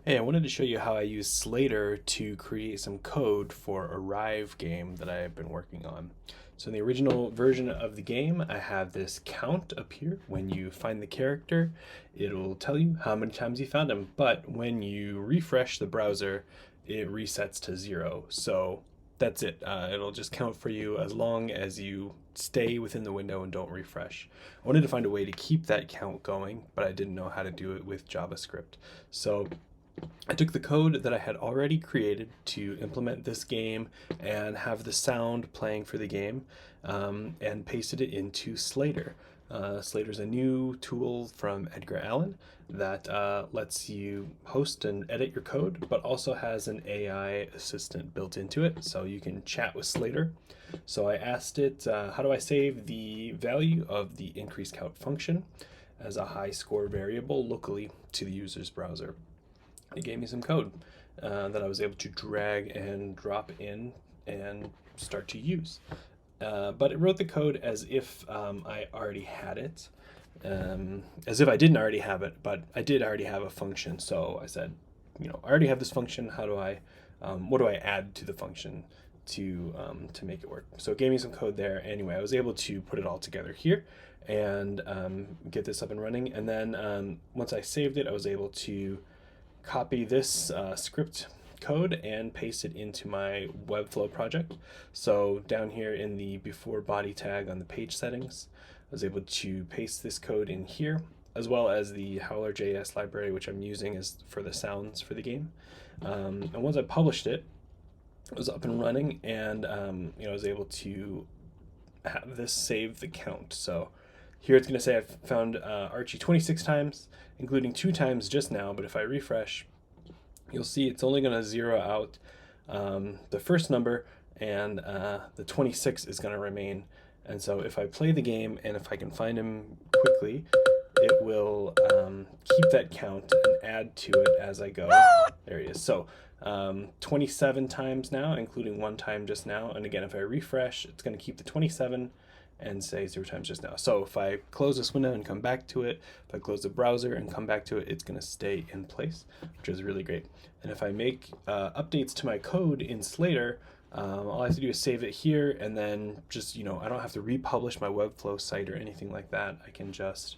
Hey, I wanted to show you how I use Slater to create some code for a Rive game that I've been working on. So in the original version of the game, I have this count up here. When you find the character, it'll tell you how many times you found him. But when you refresh the browser, it resets to 0. So that's it. It'll just count for you as long as you stay within the window and don't refresh. I wanted to find a way to keep that count going, but I didn't know how to do it with JavaScript. So I took the code that I had already created to implement this game and have the sound playing for the game, and pasted it into Slater. Slater's a new tool from Edgar Allen that lets you host and edit your code, but also has an AI assistant built into it, so you can chat with Slater. So I asked it, how do I save the value of the increase count function as a high score variable locally to the user's browser? It gave me some code that I was able to drag and drop in and start to use. But it wrote the code as if I already had it, as if I didn't already have it, but I did already have a function. So I said, I already have this function. How do I, what do I add to the function to make it work? So it gave me some code there. Anyway, I was able to put it all together here and get this up and running. And then once I saved it, I was able to copy this script code and paste it into my Webflow project. So down here in the before body tag on the page settings, I was able to paste this code in here, as well as the Howler.js library, which I'm using as for the sounds for the game. And once I published it, it was up and running, and I was able to have this save the count. So here it's going to say I've found Archie 26 times, including 2 times just now, but if I refresh, you'll see it's only going to zero out the first number, and the 26 is going to remain. And so if I play the game and if I can find him quickly, it will keep that count and add to it as I go. There he is. So 27 times now, including 1 time just now. And again, if I refresh, it's going to keep the 27 and say 0 times just now. So if I close this window and come back to it, if I close the browser and come back to it, it's going to stay in place, which is really great. And if I make updates to my code in Slater, all I have to do is save it here, and then just, I don't have to republish my Webflow site or anything like that. I can just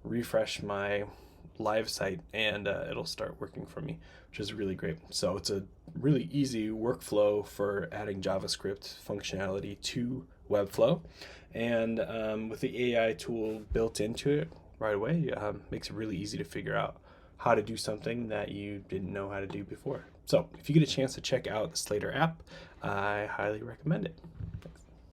refresh my live site and it'll start working for me, which is really great. So it's a really easy workflow for adding JavaScript functionality to Webflow, and with the AI tool built into it right away, makes it really easy to figure out how to do something that you didn't know how to do before. So if you get a chance to check out the Slater app, I highly recommend it.